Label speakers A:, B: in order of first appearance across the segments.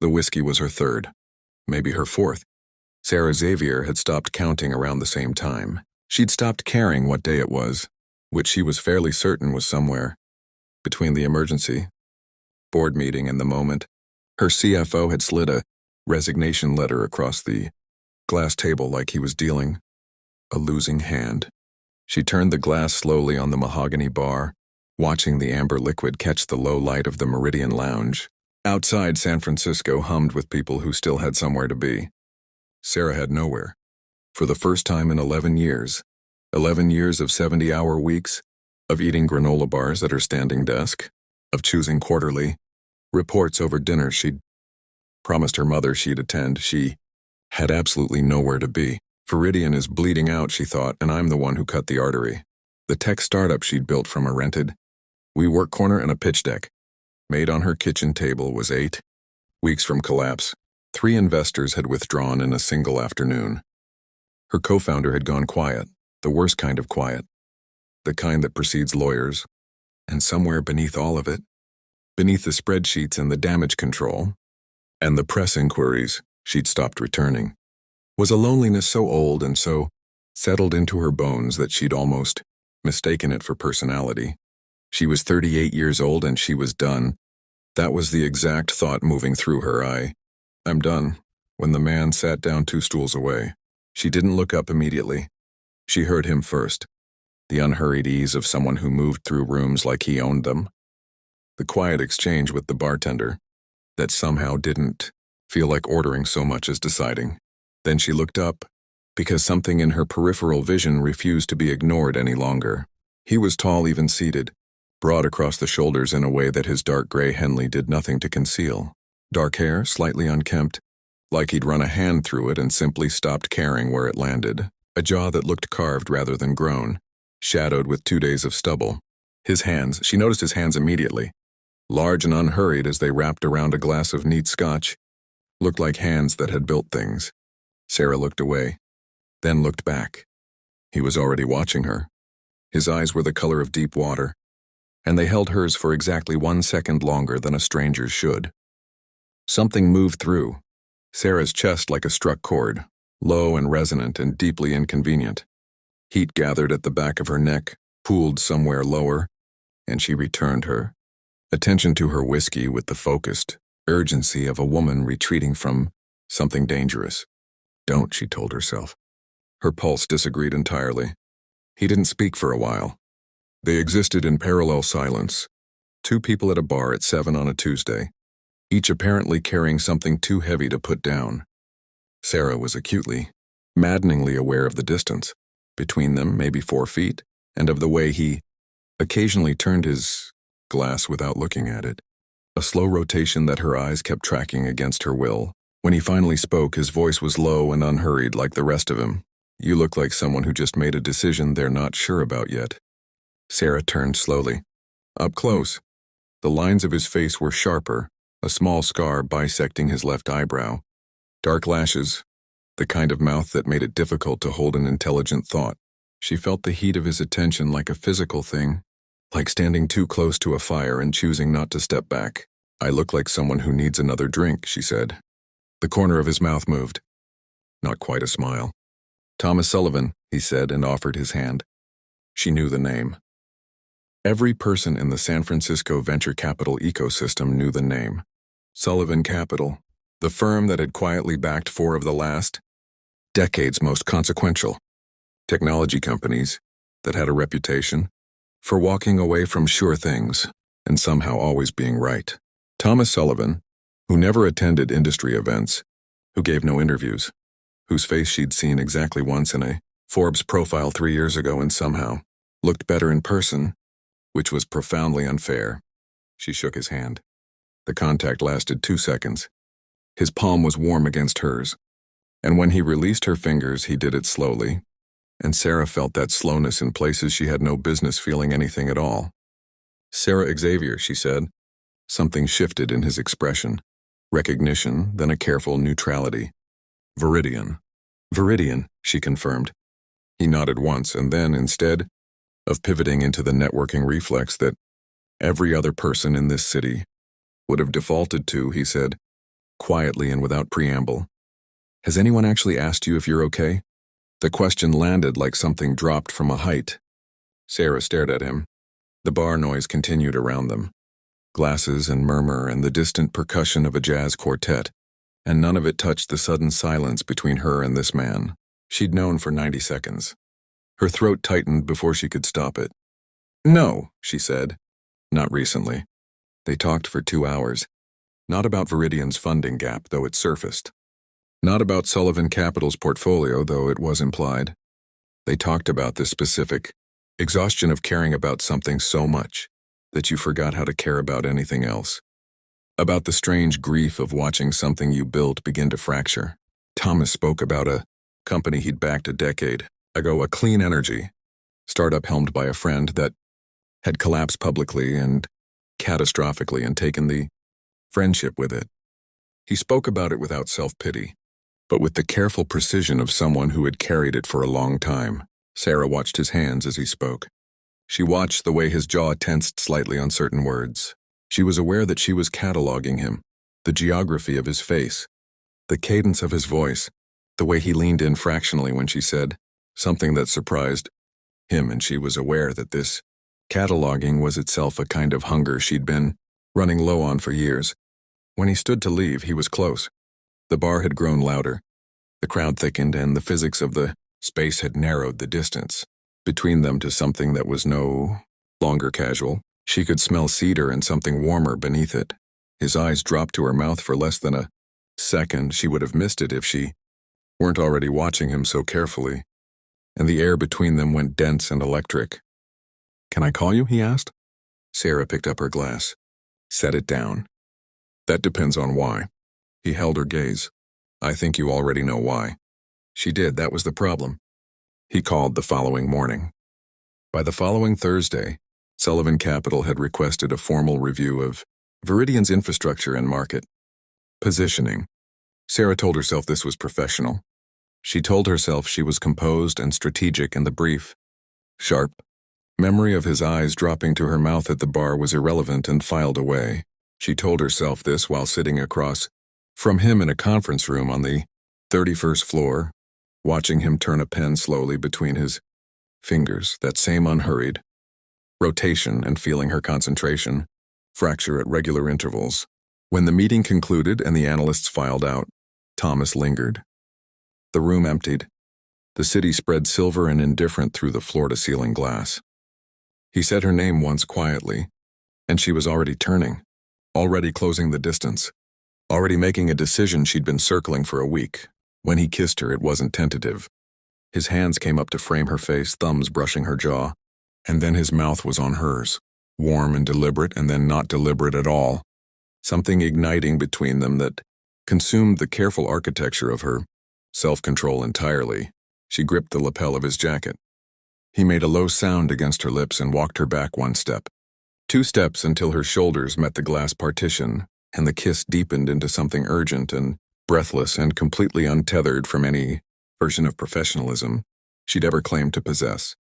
A: The whiskey was her third, maybe her fourth. Sarah Xavier had stopped counting around the same time. She'd stopped caring what day it was, which she was fairly certain was somewhere between the emergency board meeting and the moment her CFO had slid a resignation letter across the glass table like he was dealing a losing hand. She turned the glass slowly on the mahogany bar, watching the amber liquid catch the low light of the Meridian Lounge. Outside, San Francisco hummed with people who still had somewhere to be. Sarah had nowhere. For the first time in 11 years. 11 years of 70-hour weeks, of eating granola bars at her standing desk, of choosing quarterly reports over dinners she'd promised her mother she'd attend. She had absolutely nowhere to be. Viridian is bleeding out, she thought, and I'm the one who cut the artery. The tech startup she'd built from a rented WeWork corner and a pitch deck, made on her kitchen table, was 8 weeks from collapse. 3 investors had withdrawn in a single afternoon. Her co-founder had gone quiet, the worst kind of quiet, the kind that precedes lawyers, and somewhere beneath all of it, beneath the spreadsheets and the damage control, and the press inquiries she'd stopped returning, was a loneliness so old and so settled into her bones that she'd almost mistaken it for personality. She was 38 years old and she was done. That was the exact thought moving through her. I'm done, when the man sat down 2 stools away. She didn't look up immediately. She heard him first, the unhurried ease of someone who moved through rooms like he owned them. The quiet exchange with the bartender that somehow didn't feel like ordering so much as deciding. Then she looked up, because something in her peripheral vision refused to be ignored any longer. He was tall, even seated, broad across the shoulders in a way that his dark gray Henley did nothing to conceal. Dark hair, slightly unkempt, like he'd run a hand through it and simply stopped caring where it landed. A jaw that looked carved rather than grown, shadowed with 2 days of stubble. His hands, she noticed his hands immediately, large and unhurried as they wrapped around a glass of neat scotch, looked like hands that had built things. Sarah looked away, then looked back. He was already watching her. His eyes were the color of deep water, and they held hers for exactly 1 second longer than a stranger's should. Something moved through Sarah's chest like a struck chord, low and resonant and deeply inconvenient. Heat gathered at the back of her neck, pooled somewhere lower, and she returned her attention to her whiskey with the focused urgency of a woman retreating from something dangerous. Don't, she told herself. Her pulse disagreed entirely. He didn't speak for a while. They existed in parallel silence. 2 people at a bar at 7 on a Tuesday, each apparently carrying something too heavy to put down. Sarah was acutely, maddeningly aware of the distance between them, maybe 4 feet, and of the way he occasionally turned his glass without looking at it. A slow rotation that her eyes kept tracking against her will. When he finally spoke, his voice was low and unhurried like the rest of him. You look like someone who just made a decision they're not sure about yet. Sarah turned slowly. Up close. The lines of his face were sharper, a small scar bisecting his left eyebrow. Dark lashes, the kind of mouth that made it difficult to hold an intelligent thought. She felt the heat of his attention like a physical thing, like standing too close to a fire and choosing not to step back. I look like someone who needs another drink, she said. The corner of his mouth moved. Not quite a smile. Thomas Sullivan, he said, and offered his hand. She knew the name. Every person in the San Francisco venture capital ecosystem knew the name. Sullivan Capital, the firm that had quietly backed 4 of the last decade's most consequential technology companies that had a reputation for walking away from sure things and somehow always being right. Thomas Sullivan, who never attended industry events, who gave no interviews, whose face she'd seen exactly once in a Forbes profile 3 years ago and somehow looked better in person, which was profoundly unfair. She shook his hand. The contact lasted 2 seconds. His palm was warm against hers, and when he released her fingers, he did it slowly, and Sarah felt that slowness in places she had no business feeling anything at all. Sarah Xavier, she said. Something shifted in his expression. Recognition, then a careful neutrality. Viridian. Viridian, she confirmed. He nodded once, and then, instead of pivoting into the networking reflex that every other person in this city would have defaulted to, he said, quietly and without preamble. "Has anyone actually asked you if you're okay?" The question landed like something dropped from a height. Sarah stared at him. The bar noise continued around them. Glasses and murmur and the distant percussion of a jazz quartet, and none of it touched the sudden silence between her and this man she'd known for 90 seconds. Her throat tightened before she could stop it. "No," she said. "Not recently." They talked for 2 hours. Not about Viridian's funding gap, though it surfaced. Not about Sullivan Capital's portfolio, though it was implied. They talked about the specific exhaustion of caring about something so much that you forgot how to care about anything else. About the strange grief of watching something you built begin to fracture. Thomas spoke about a company he'd backed a decade ago, a clean energy startup helmed by a friend that had collapsed publicly and catastrophically and taken the friendship with it. He spoke about it without self-pity, but with the careful precision of someone who had carried it for a long time. Sarah watched his hands as he spoke. She watched the way his jaw tensed slightly on certain words. She was aware that she was cataloging him, the geography of his face, the cadence of his voice, the way he leaned in fractionally when she said something that surprised him, and she was aware that this cataloging was itself a kind of hunger she'd been running low on for years. When he stood to leave, he was close. The bar had grown louder. The crowd thickened, and the physics of the space had narrowed the distance between them to something that was no longer casual. She could smell cedar and something warmer beneath it. His eyes dropped to her mouth for less than a second. She would have missed it if she weren't already watching him so carefully. And the air between them went dense and electric. "Can I call you?" he asked. Sarah picked up her glass. "Set it down." "That depends on why." He held her gaze. "I think you already know why." She did. That was the problem. He called the following morning. By the following Thursday, Sullivan Capital had requested a formal review of Viridian's infrastructure and market positioning. Sarah told herself this was professional. She told herself she was composed and strategic in the brief. Sharp memory of his eyes dropping to her mouth at the bar was irrelevant and filed away. She told herself this while sitting across from him in a conference room on the 31st floor, watching him turn a pen slowly between his fingers, that same unhurried rotation, and feeling her concentration fracture at regular intervals. When the meeting concluded and the analysts filed out, Thomas lingered. The room emptied. The city spread silver and indifferent through the floor-to-ceiling glass. He said her name once quietly, and she was already turning, already closing the distance, already making a decision she'd been circling for a week. When he kissed her, it wasn't tentative. His hands came up to frame her face, thumbs brushing her jaw, and then his mouth was on hers, warm and deliberate, and then not deliberate at all. Something igniting between them that consumed the careful architecture of her self-control entirely. She gripped the lapel of his jacket. He made a low sound against her lips and walked her back 1 step. 2 steps until her shoulders met the glass partition, and the kiss deepened into something urgent and breathless and completely untethered from any version of professionalism she'd ever claimed to possess.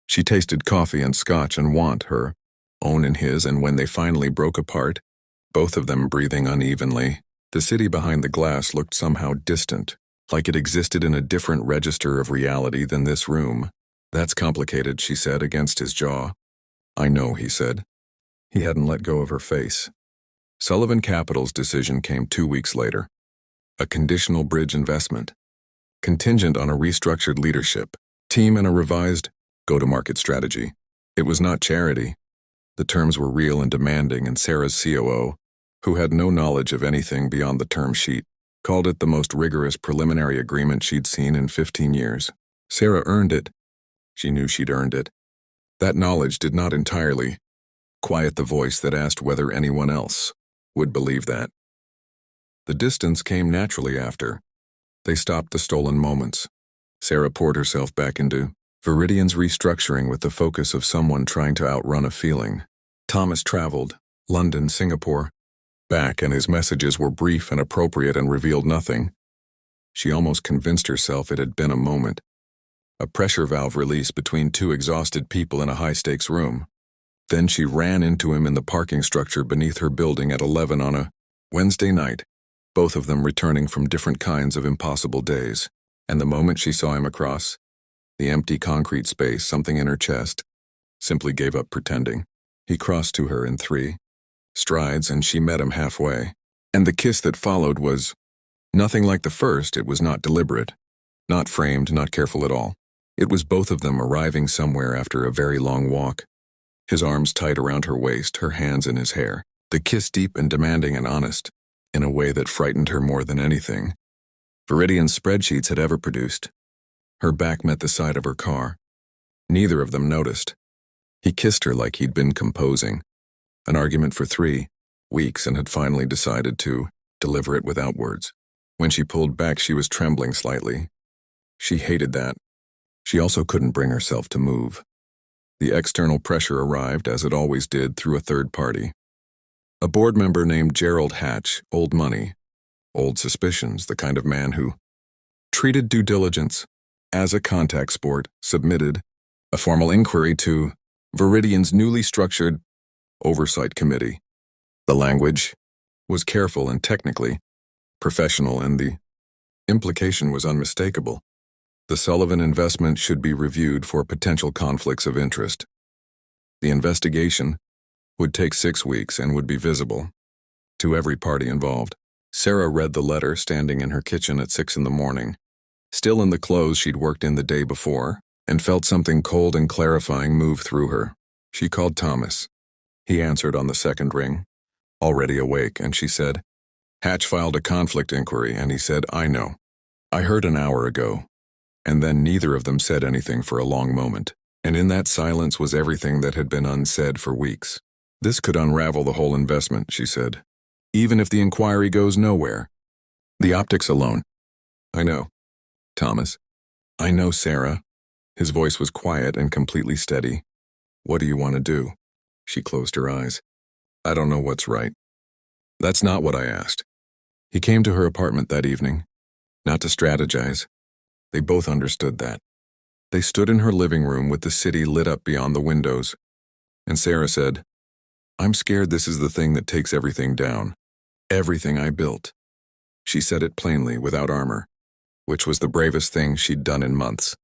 A: She tasted coffee and scotch and want, her own and his, and when they finally broke apart, both of them breathing unevenly, the city behind the glass looked somehow distant, like it existed in a different register of reality than this room. "That's complicated," she said against his jaw. "I know," he said. He hadn't let go of her face. Sullivan Capital's decision came 2 weeks later. A conditional bridge investment, contingent on a restructured leadership team and a revised go-to-market strategy. It was not charity. The terms were real and demanding, and Sarah's COO, who had no knowledge of anything beyond the term sheet, called it the most rigorous preliminary agreement she'd seen in 15 years. Sarah earned it. She knew she'd earned it. That knowledge did not entirely quiet the voice that asked whether anyone else would believe that. The distance came naturally after. They stopped the stolen moments. Sarah poured herself back into Viridian's restructuring with the focus of someone trying to outrun a feeling. Thomas traveled, London, Singapore, back, and his messages were brief and appropriate and revealed nothing. She almost convinced herself it had been a moment, a pressure valve release between 2 exhausted people in a high-stakes room. Then she ran into him in the parking structure beneath her building at 11 on a Wednesday night. both of them returning from different kinds of impossible days. And the moment she saw him across the empty concrete space, something in her chest simply gave up pretending. He crossed to her in 3 strides, and she met him halfway. And the kiss that followed was nothing like the first. It was not deliberate, not framed, not careful at all. It was both of them arriving somewhere after a very long walk. His arms tight around her waist, her hands in his hair. The kiss deep and demanding and honest, in a way that frightened her more than anything Viridian's spreadsheets had ever produced. Her back met the side of her car. Neither of them noticed. He kissed her like he'd been composing an argument for 3 weeks and had finally decided to deliver it without words. When she pulled back, she was trembling slightly. She hated that. She also couldn't bring herself to move. The external pressure arrived, as it always did, through a third party. A board member named Gerald Hatch, old money, old suspicions, the kind of man who treated due diligence as a contact sport, submitted a formal inquiry to Viridian's newly structured oversight committee. The language was careful and technically professional, and the implication was unmistakable. The Sullivan investment should be reviewed for potential conflicts of interest. The investigation would take 6 weeks and would be visible to every party involved. Sarah read the letter standing in her kitchen at 6 in the morning, still in the clothes she'd worked in the day before, and felt something cold and clarifying move through her. She called Thomas. He answered on the second ring, already awake, and she said, "Hatch filed a conflict inquiry," and he said, "I know. I heard an hour ago." And then neither of them said anything for a long moment, and in that silence was everything that had been unsaid for weeks. "This could unravel the whole investment," she said, "even if the inquiry goes nowhere. The optics alone." "I know, Thomas. I know, Sarah." His voice was quiet and completely steady. "What do you want to do?" She closed her eyes. "I don't know what's right." "That's not what I asked." He came to her apartment that evening, not to strategize. They both understood that. They stood in her living room with the city lit up beyond the windows, and Sarah said, "I'm scared this is the thing that takes everything down. Everything I built." She said it plainly, without armor, which was the bravest thing she'd done in months.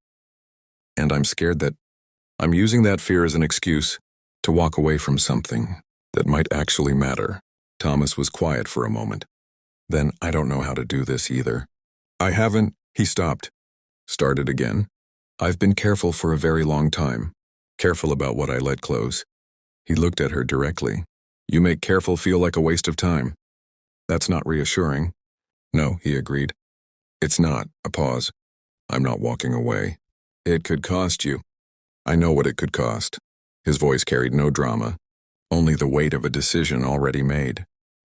A: "And I'm scared that I'm using that fear as an excuse to walk away from something that might actually matter." Thomas was quiet for a moment. Then, "I don't know how to do this either." "I haven't," he stopped. Started again. "I've been careful for a very long time. Careful about what I let close." He looked at her directly. "You make careful feel like a waste of time." "That's not reassuring." "No," he agreed. "It's not." A pause. "I'm not walking away. It could cost you." "I know what it could cost." His voice carried no drama, only the weight of a decision already made.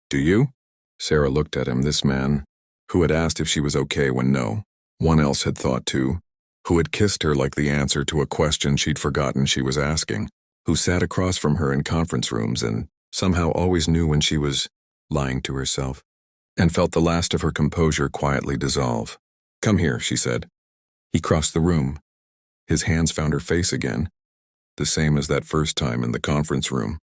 A: "Do you?" Sarah looked at him, this man, who had asked if she was okay when no one else had thought to, who had kissed her like the answer to a question she'd forgotten she was asking, who sat across from her in conference rooms and somehow always knew when she was lying to herself, and felt the last of her composure quietly dissolve. "Come here," she said. He crossed the room. His hands found her face again, the same as that first time in the conference room,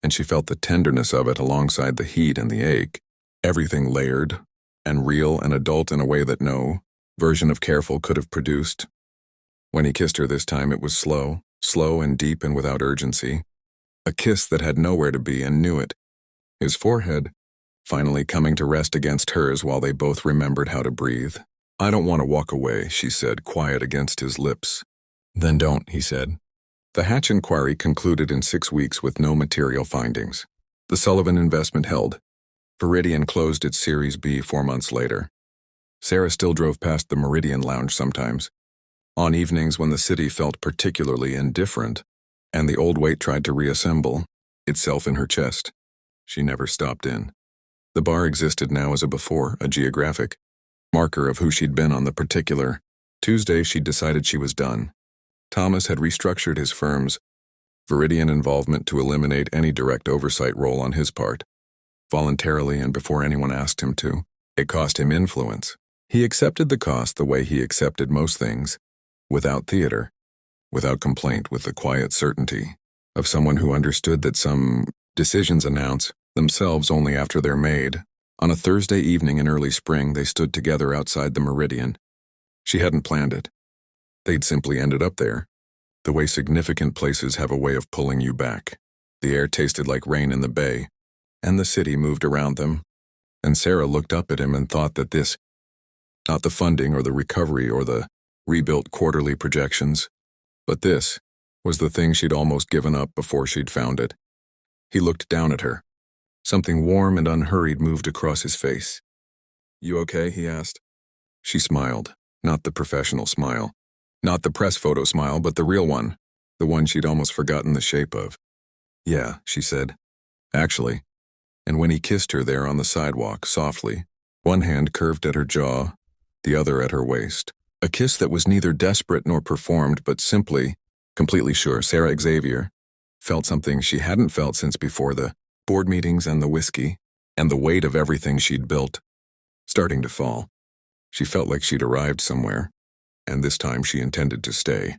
A: and she felt the tenderness of it alongside the heat and the ache, everything layered and real and adult in a way that no version of careful could have produced. When he kissed her this time, it was slow and deep and without urgency, a kiss that had nowhere to be and knew it. His forehead finally coming to rest against hers while they both remembered how to breathe. "I don't want to walk away," she said, quiet against his lips. "Then don't," he said. The Hatch inquiry concluded in 6 weeks with no material findings. The Sullivan investment held. Viridian closed its Series B 4 months later. Sarah still drove past the Meridian Lounge sometimes, on evenings when the city felt particularly indifferent, and the old weight tried to reassemble itself in her chest. She never stopped in. The bar existed now as a before, a geographic marker of who she'd been on the particular Tuesday she'd decided she was done. Thomas had restructured his firm's Viridian involvement to eliminate any direct oversight role on his part, voluntarily and before anyone asked him to. It cost him influence. He accepted the cost the way he accepted most things, without theater, without complaint, with the quiet certainty of someone who understood that some decisions announce themselves only after they're made. On a Thursday evening in early spring, they stood together outside the Meridian. She hadn't planned it. They'd simply ended up there. The way significant places have a way of pulling you back. The air tasted like rain in the bay, and the city moved around them. And Sarah looked up at him and thought that this, not the funding or the recovery or the rebuilt quarterly projections, but this was the thing she'd almost given up before she'd found it. He looked down at her. Something warm and unhurried moved across his face. "You okay?" he asked. She smiled, not the professional smile. Not the press photo smile, but the real one, the one she'd almost forgotten the shape of. "Yeah," she said. "Actually." And when he kissed her there on the sidewalk, softly, one hand curved at her jaw, the other at her waist. A kiss that was neither desperate nor performed, but simply, completely sure. Sarah Xavier felt something she hadn't felt since before the board meetings and the whiskey, and the weight of everything she'd built starting to fall. She felt like she'd arrived somewhere, and this time she intended to stay.